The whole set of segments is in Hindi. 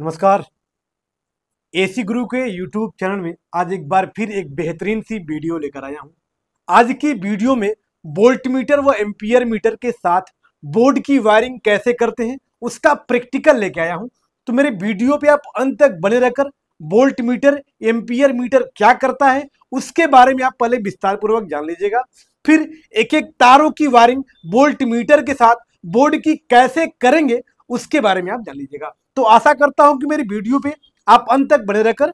नमस्कार। एसी गुरु के यूट्यूब चैनल में आज एक बार फिर एक बेहतरीन सी वीडियो लेकर आया हूं। आज की वीडियो में वोल्ट मीटर व एम्पियर मीटर के साथ बोर्ड की वायरिंग कैसे करते हैं उसका प्रैक्टिकल लेके आया हूं। तो मेरे वीडियो पे आप अंत तक बने रहकर वोल्ट मीटर एम्पियर मीटर क्या करता है उसके बारे में आप पहले विस्तार पूर्वक जान लीजिएगा। फिर एक एक तारों की वायरिंग वोल्ट मीटर के साथ बोर्ड की कैसे करेंगे उसके बारे में आप जान लीजिएगा। तो आशा करता हूं कि मेरी वीडियो पे आप अंत तक बने रहकर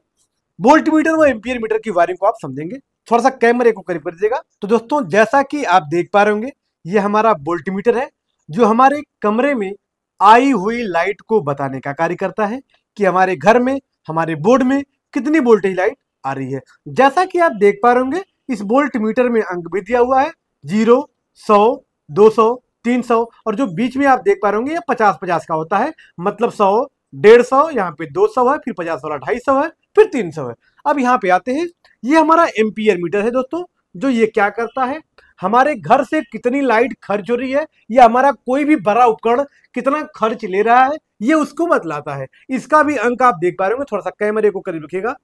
वोल्ट मीटर व एम्पियर मीटर की वायरिंग को आप समझेंगे। थोड़ा सा कैमरे को करीब कर दीजिएगा। तो दोस्तों, जैसा कि आप देख पा रहे होंगे, ये हमारा वोल्ट मीटर है जो हमारे कमरे में आई हुई लाइट को बताने का कार्य करता है कि हमारे घर में, हमारे बोर्ड में कितनी वोल्टेज लाइट आ रही है। जैसा कि आप देख पा रहे होंगे, इस वोल्ट मीटर में अंक भी दिया हुआ है 0, 100, 200, 300 और जो बीच में आप देख पा रहे होंगे ये 50-50 का होता है। मतलब 100, 150, यहाँ पे 200 है, फिर 50 वाला 250 है, फिर 300 है। अब यहाँ पे आते हैं, ये हमारा एम्पियर मीटर है दोस्तों, जो ये क्या करता है, हमारे घर से कितनी लाइट खर्च हो रही है या हमारा कोई भी बड़ा उपकरण कितना खर्च ले रहा है ये उसको बतलाता है। इसका भी अंक आप देख पा रहे होंगे, थोड़ा सा कैमरे को करीब रखिएगा।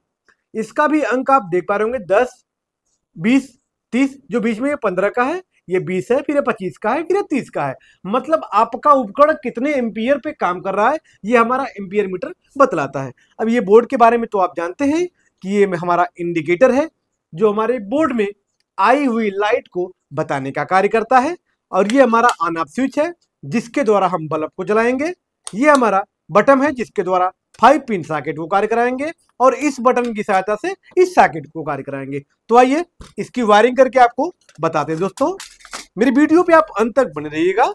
इसका भी अंक आप देख पा रहे होंगे 10, 20, 30, जो बीच में ये 15 का है, ये 20 है, फिर ये 25 का है, फिर ये 30 का है। मतलब आपका उपकरण कितने एम्पियर पे काम कर रहा है ये हमारा एम्पियर मीटर बतलाता है। अब ये बोर्ड के बारे में तो आप जानते हैं कि ये हमारा इंडिकेटर है जो हमारे बोर्ड में आई हुई लाइट को बताने का कार्य करता है। और ये हमारा ऑन ऑफ स्विच है जिसके द्वारा हम बल्ब को जलाएंगे। ये हमारा बटन है जिसके द्वारा 5 पिन सॉकेट को कार्य कराएंगे और इस बटन की सहायता से इस सॉकेट को कार्य कराएंगे। तो आइए इसकी वायरिंग करके आपको बताते हैं दोस्तों। मेरी वीडियो पे आप अंत तक बने रहिएगा।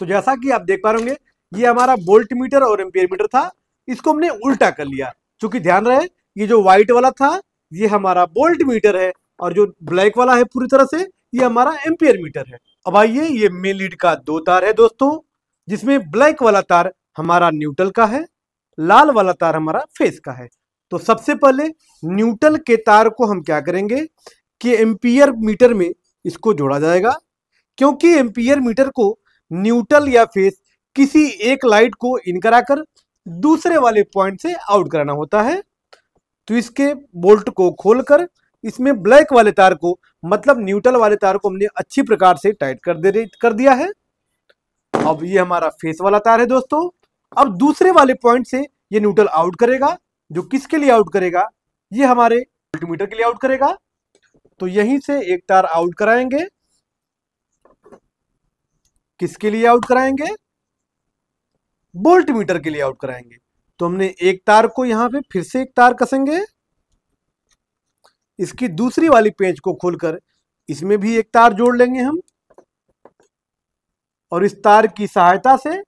तो जैसा कि आप देख पा रहे होंगे, ये हमारा वोल्ट मीटर और एम्पियर मीटर था, इसको हमने उल्टा कर लिया। क्योंकि ध्यान रहे, ये जो व्हाइट वाला था ये हमारा वोल्ट मीटर है और जो ब्लैक वाला है पूरी तरह से ये हमारा एम्पियर मीटर है। अब आइए, ये मेन लीड का 2 तार है दोस्तों, जिसमें ब्लैक वाला तार हमारा न्यूट्रल का है, लाल वाला तार हमारा फेस का है। तो सबसे पहले न्यूट्रल के तार को हम क्या करेंगे कि एम्पियर मीटर में इसको जोड़ा जाएगा। क्योंकि एम्पियर मीटर को न्यूट्रल या फेस किसी एक लाइट को इन कराकर दूसरे वाले पॉइंट से आउट कराना होता है। तो इसके बोल्ट को खोलकर इसमें ब्लैक वाले तार को, मतलब न्यूट्रल वाले तार को हमने अच्छी प्रकार से टाइट कर दिया है। अब ये हमारा फेस वाला तार है दोस्तों। अब दूसरे वाले पॉइंट से ये न्यूट्रल आउट करेगा, जो किसके लिए आउट करेगा, ये हमारे वोल्टमीटर के लिए आउट करेगा। तो यहीं से एक तार आउट कराएंगे, किसके लिए आउट कराएंगे, वोल्टमीटर के लिए आउट कराएंगे। तो हमने एक तार को यहां पे फिर से एक तार कसेंगे, इसकी दूसरी वाली पेंच को खोलकर इसमें भी एक तार जोड़ लेंगे हम और इस तार की सहायता से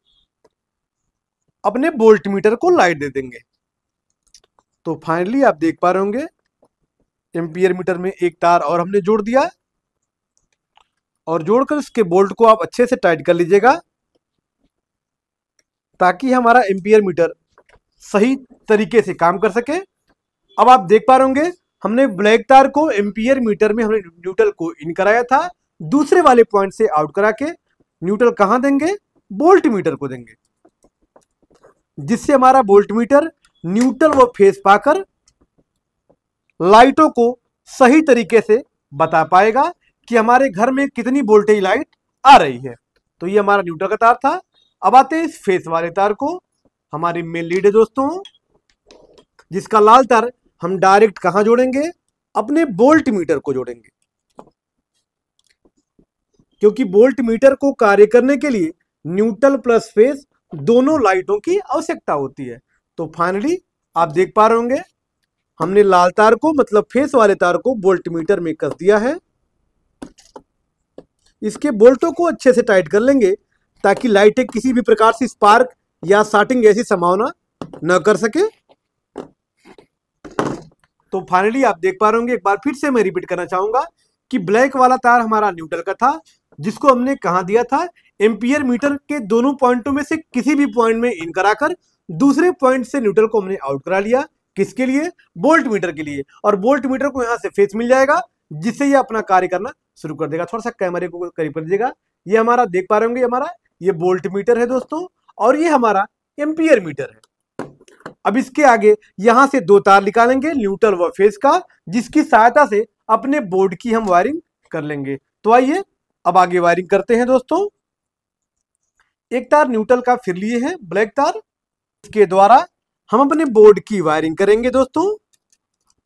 अपने वोल्ट मीटर को लाइट दे देंगे। तो फाइनली आप देख पा रहे होंगे, एम्पियर मीटर में एक तार और हमने जोड़ दिया और जोड़कर इसके बोल्ट को आप अच्छे से टाइट कर लीजिएगा ताकि हमारा एम्पियर मीटर सही तरीके से काम कर सके। अब आप देख पा रहे होंगे, हमने ब्लैक तार को एम्पियर मीटर में हमने न्यूट्रल को इन कराया था, दूसरे वाले पॉइंट से आउट करा के न्यूट्रल कहां देंगे, वोल्ट मीटर को देंगे, जिससे हमारा वोल्ट मीटर न्यूट्रल व फेस पाकर लाइटों को सही तरीके से बता पाएगा कि हमारे घर में कितनी वोल्टेज लाइट आ रही है। तो ये हमारा न्यूट्रल का तार था। अब आते हैं इस फेस वाले तार को, हमारी मेन लीड है दोस्तों, जिसका लाल तार हम डायरेक्ट कहां जोड़ेंगे, अपने वोल्ट मीटर को जोड़ेंगे। क्योंकि वोल्ट मीटर को कार्य करने के लिए न्यूट्रल प्लस फेस दोनों लाइटों की आवश्यकता होती है। तो फाइनली आप देख पा रहे होंगे, हमने लाल तार को, मतलब फेस वाले तार को वोल्ट मीटर में कस दिया है। इसके बोल्टों को अच्छे से टाइट कर लेंगे ताकि लाइटें किसी भी प्रकार से स्पार्क या शॉर्टिंग जैसी संभावना न कर सके। तो फाइनली आप देख पा रहे होंगे, एक बार फिर से मैं रिपीट करना चाहूंगा कि ब्लैक वाला तार हमारा न्यूट्रल का था, जिसको हमने कहां दिया था, एम्पियर मीटर के दोनों पॉइंटों में से किसी भी पॉइंट में इन कराकर दूसरे पॉइंट से न्यूट्रल को हमने आउट करा लिया। किसके लिए, वोल्ट मीटर के लिए। और वोल्ट मीटर को यहां से फेस मिल जाएगा जिससे ये अपना कार्य करना शुरू कर देगा। थोड़ा सा कैमरे को करीब कर दीजिएगा। ये हमारा देख पा रहे होंगे, हमारा ये वोल्ट मीटर है दोस्तों और ये हमारा एम्पियर मीटर है। अब इसके आगे यहां से दो तार निकालेंगे न्यूट्रल व फेज का, जिसकी सहायता से अपने बोर्ड की हम वायरिंग कर लेंगे। तो आइए अब आगे वायरिंग करते हैं दोस्तों। एक तार न्यूट्रल का फिर लिए हैं ब्लैक तार, इसके द्वारा हम अपने बोर्ड की वायरिंग करेंगे दोस्तों।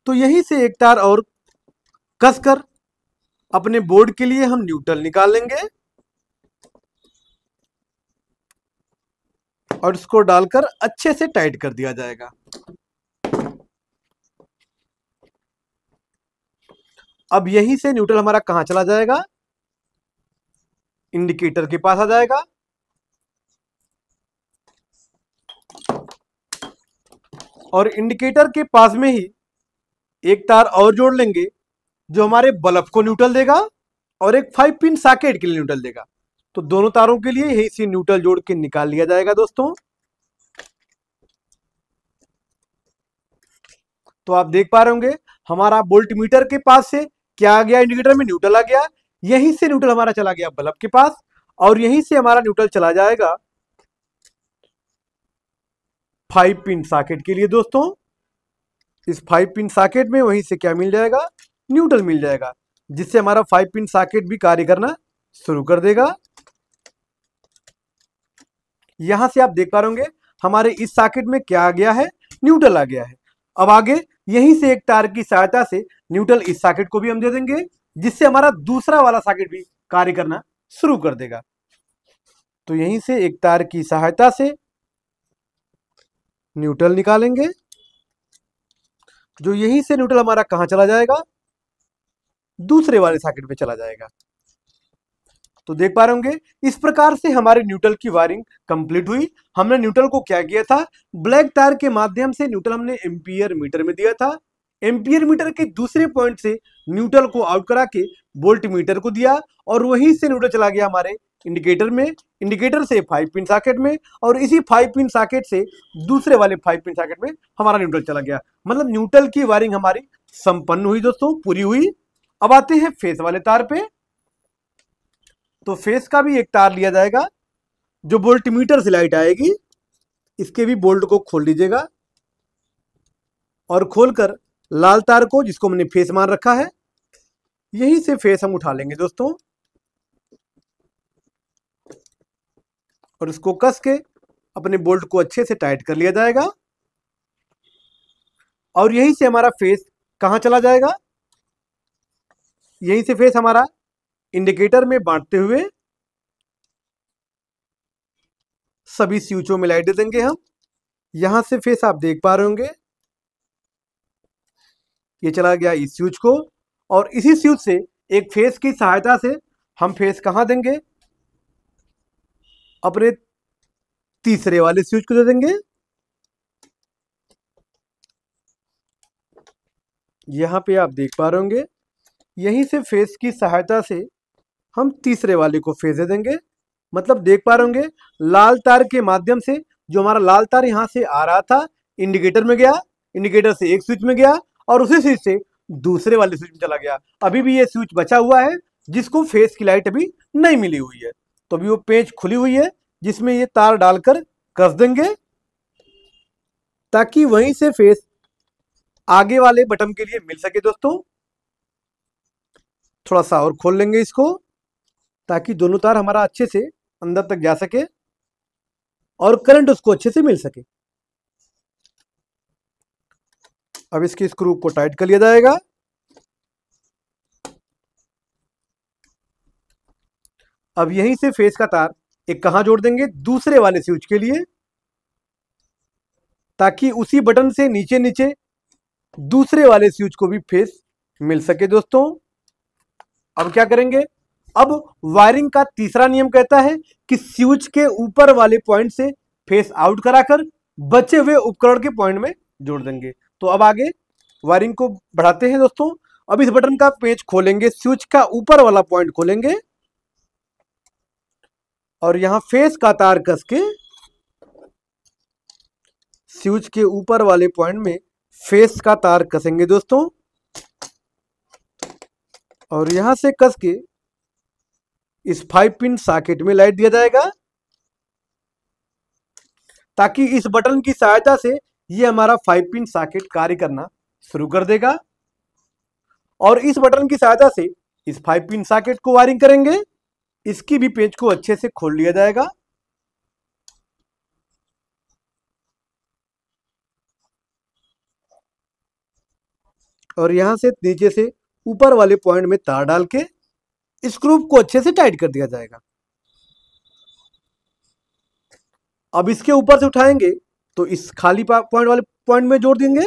तो यहीं से एक तार और कसकर अपने बोर्ड के लिए हम न्यूट्रल निकाल लेंगे और इसको डालकर अच्छे से टाइट कर दिया जाएगा। अब यहीं से न्यूट्रल हमारा कहां चला जाएगा, इंडिकेटर के पास आ जाएगा। और इंडिकेटर के पास में ही एक तार और जोड़ लेंगे जो हमारे बल्ब को न्यूट्रल देगा और एक 5 पिन सॉकेट के लिए न्यूट्रल देगा। तो दोनों तारों के लिए यही से न्यूट्रल जोड़ के निकाल लिया जाएगा दोस्तों। तो आप देख पा रहे होंगे हमारा वोल्ट मीटर के पास से क्या आ गया, इंडिकेटर में न्यूट्रल आ गया। यहीं से न्यूट्रल हमारा चला गया बल्ब के पास और यहीं से हमारा न्यूट्रल चला जाएगा 5 पिन सॉकेट के लिए दोस्तों। इस 5 पिन सॉकेट में वहीं से क्या मिल जाएगा, न्यूट्रल मिल जाएगा, जिससे हमारा 5 पिन सॉकेट भी कार्य करना शुरू कर देगा। यहां से आप देख पा रहे होंगे हमारे इस सॉकेट में क्या आ गया है, न्यूट्रल आ गया है। अब आगे यहीं से एक तार की सहायता से न्यूट्रल इस सॉकेट को भी हम दे देंगे, जिससे हमारा दूसरा वाला सॉकेट भी कार्य करना शुरू कर देगा। तो यहीं से एक तार की सहायता से न्यूट्रल निकालेंगे, जो यहीं से न्यूट्रल हमारा कहां चला जाएगा, दूसरे वाले सॉकेट पे चला जाएगा। तो देख पा रहे होंगे इस प्रकार से हमारे न्यूट्रल की वायरिंग कंप्लीट हुई। हमने न्यूट्रल को क्या किया था, ब्लैक तार के माध्यम से न्यूट्रल हमने एम्पियर मीटर में दिया था। एम्पियर मीटर के दूसरे पॉइंट से न्यूट्रल को आउट करा के वोल्ट मीटर को दिया और वहीं से न्यूट्रल चला गया हमारे इंडिकेटर में, इंडिकेटर से 5 पिन सॉकेट में और इसी 5 पिन सॉकेट से दूसरे वाले 5 पिन सॉकेट में हमारा न्यूट्रल चला गया। मतलब न्यूट्रल की वायरिंग हमारी संपन्न हुई दोस्तों, पूरी हुई। अब आते हैं फेस वाले तार पे। तो फेस का भी एक तार लिया जाएगा जो वोल्ट मीटर से लाइट आएगी। इसके भी बोल्ट को खोल लीजिएगा और खोलकर लाल तार को, जिसको हमने फेस मान रखा है, यहीं से फेस हम उठा लेंगे दोस्तों और इसको कस के अपने बोल्ट को अच्छे से टाइट कर लिया जाएगा। और यहीं से हमारा फेस कहां चला जाएगा, यहीं से फेस हमारा इंडिकेटर में बांटते हुए सभी स्विचों में लाइट दे देंगे हम। यहां से फेस आप देख पा रहे होंगे ये चला गया इस स्विच को और इसी स्विच से एक फेस की सहायता से हम फेस कहां देंगे, अपने तीसरे वाले स्विच को दे देंगे। यहां पे आप देख पा रहे होंगे यहीं से फेस की सहायता से हम तीसरे वाले को फेस दे देंगे। मतलब देख पा रहे होंगे लाल तार के माध्यम से जो हमारा लाल तार यहां से आ रहा था इंडिकेटर में गया, इंडिकेटर से एक स्विच में गया और उसी स्विच से दूसरे वाले स्विच में चला गया। अभी भी ये स्विच बचा हुआ है जिसको फेस की लाइट अभी नहीं मिली हुई है, तो अभी वो पेंच खुली हुई है जिसमें ये तार डालकर कस देंगे ताकि वहीं से फेस आगे वाले बटन के लिए मिल सके दोस्तों। थोड़ा सा और खोल लेंगे इसको ताकि दोनों तार हमारा अच्छे से अंदर तक जा सके और करंट उसको अच्छे से मिल सके। अब इसके स्क्रू को टाइट कर लिया जाएगा। अब यहीं से फेस का तार एक कहां जोड़ देंगे, दूसरे वाले स्विच के लिए, ताकि उसी बटन से नीचे नीचे दूसरे वाले स्विच को भी फेस मिल सके दोस्तों। अब क्या करेंगे, अब वायरिंग का तीसरा नियम कहता है कि स्विच के ऊपर वाले पॉइंट से फेस आउट कराकर बचे हुए उपकरण के पॉइंट में जोड़ देंगे। तो अब आगे वायरिंग को बढ़ाते हैं दोस्तों। अब इस बटन का पेच खोलेंगे, स्विच का ऊपर वाला पॉइंट खोलेंगे और यहां फेस का तार कस के स्विच के ऊपर वाले पॉइंट में फेस का तार कसेंगे दोस्तों और यहां से कस के इस 5 पिन सॉकेट में लाइट दिया जाएगा ताकि इस बटन की सहायता से ये हमारा 5 पिन सॉकेट कार्य करना शुरू कर देगा और इस बटन की सहायता से इस 5 पिन सॉकेट को वायरिंग करेंगे। इसकी भी पेज को अच्छे से खोल लिया जाएगा और यहां से नीचे से ऊपर वाले पॉइंट में तार डाल के स्क्रू को अच्छे से टाइट कर दिया जाएगा। अब इसके ऊपर से उठाएंगे तो इस खाली पॉइंट वाले पॉइंट में जोड़ देंगे।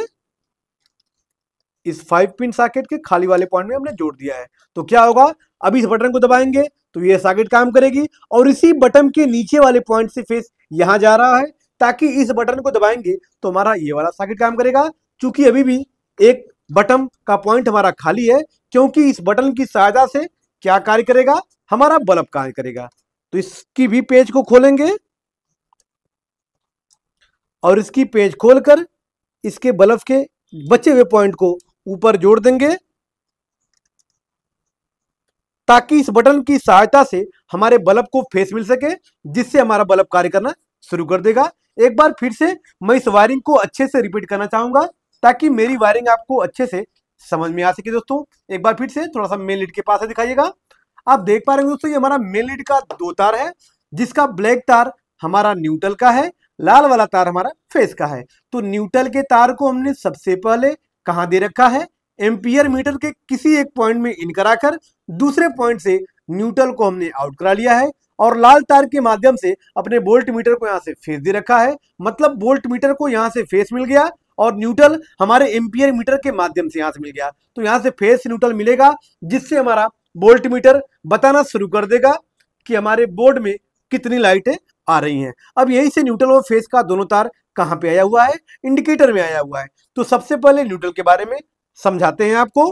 इस 5 पिन सॉकेट के खाली वाले पॉइंट में हमने जोड़ दिया है। तो क्या होगा, अभी इस बटन को दबाएंगे तो ये सॉकेट काम करेगी और इसी बटन के नीचे वाले पॉइंट से फेस यहां जा रहा है, ताकि इस बटन को दबाएंगे तो हमारा ये वाला सॉकेट काम करेगा। चूंकि अभी भी एक बटन का पॉइंट हमारा खाली है, क्योंकि इस बटन की सहायता से क्या कार्य करेगा, हमारा बल्ब कार्य करेगा। तो इसकी भी पेज को खोलेंगे और इसकी पेज खोलकर इसके बल्ब के बचे हुए पॉइंट को ऊपर जोड़ देंगे, ताकि इस बटन की सहायता से हमारे बल्ब को फेस मिल सके, जिससे हमारा बल्ब कार्य करना शुरू कर देगा। एक बार फिर से मैं इस वायरिंग को अच्छे से रिपीट करना चाहूंगा, ताकि मेरी वायरिंग आपको अच्छे से समझ में आ सके। दोस्तों एक बार फिर से थोड़ा सा मेन लीड के पास से दिखाइएगा। आप देख पा रहे हैं दोस्तों, ये हमारा मेन लीड का 2 तार है, जिसका ब्लैक तार हमारा न्यूट्रल का है, लाल वाला तार हमारा फेस का है। तो न्यूट्रल के तार को हमने सबसे पहले कहां दे रखा है, एम्पियर मीटर के किसी एक पॉइंट में इन कराकर दूसरे पॉइंट से न्यूट्रल को हमने आउट करा लिया है और लाल तार के माध्यम से अपने वोल्ट मीटर को यहां से फेस दे रखा है। मतलब वोल्ट मीटर को यहां से फेस मिल गया और न्यूट्रल हमारे एम्पियर मीटर के माध्यम से यहां से मिल गया। तो यहां से फेस न्यूट्रल मिलेगा, जिससे हमारा वोल्ट मीटर बताना शुरू कर देगा कि हमारे बोर्ड में कितनी लाइटें आ रही हैं। अब यही से न्यूट्रल और फेस का दोनों तार कहां पे आया हुआ है, इंडिकेटर में आया हुआ है। तो सबसे पहले न्यूट्रल के बारे में समझाते हैं आपको।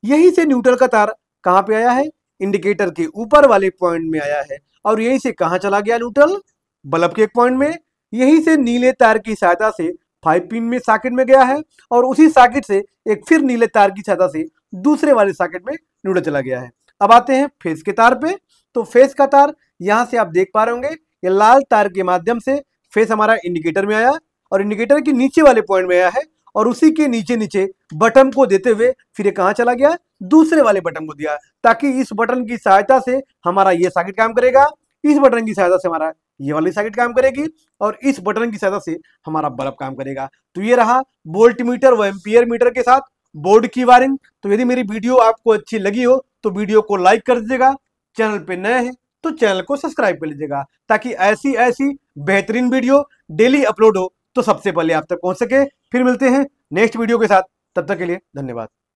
यही से न्यूट्रल का तार कहां पे आया है, इंडिकेटर के ऊपर वाले पॉइंट में आया है और यही से कहां चला गया न्यूट्रल, बल्ब के एक पॉइंट में। यही से नीले तार की सहायता से 5 पिन में सॉकेट में गया है और उसी सॉकेट से एक फिर नीले तार की सहायता से दूसरे वाले सॉकेट में न्यूट्रल चला गया है। अब आते हैं फेस के तार पे। तो फेस का तार यहां से आप देख पा रहे होंगे, ये लाल तार के माध्यम से फेस हमारा इंडिकेटर में आया और इंडिकेटर के नीचे वाले पॉइंट में आया है और उसी के नीचे नीचे बटन को देते हुए फिर ये कहां चला गया, दूसरे वाले बटन को दिया, ताकि इस बटन की सहायता से हमारा ये सॉकेट काम करेगा, इस बटन की सहायता से हमारा ये वाली सॉकेट काम करेगी और इस बटन की सहायता से हमारा बल्ब काम करेगा। तो ये रहा वोल्ट मीटर व एम्पियर मीटर के साथ बोर्ड की वायरिंग। तो यदि मेरी वीडियो आपको अच्छी लगी हो तो वीडियो को लाइक कर दीजिएगा, चैनल पे नए हैं तो चैनल को सब्सक्राइब कर लीजिएगा, ताकि ऐसी ऐसी बेहतरीन वीडियो डेली अपलोड हो तो सबसे पहले आप तक पहुंच सके। फिर मिलते हैं नेक्स्ट वीडियो के साथ, तब तक के लिए धन्यवाद।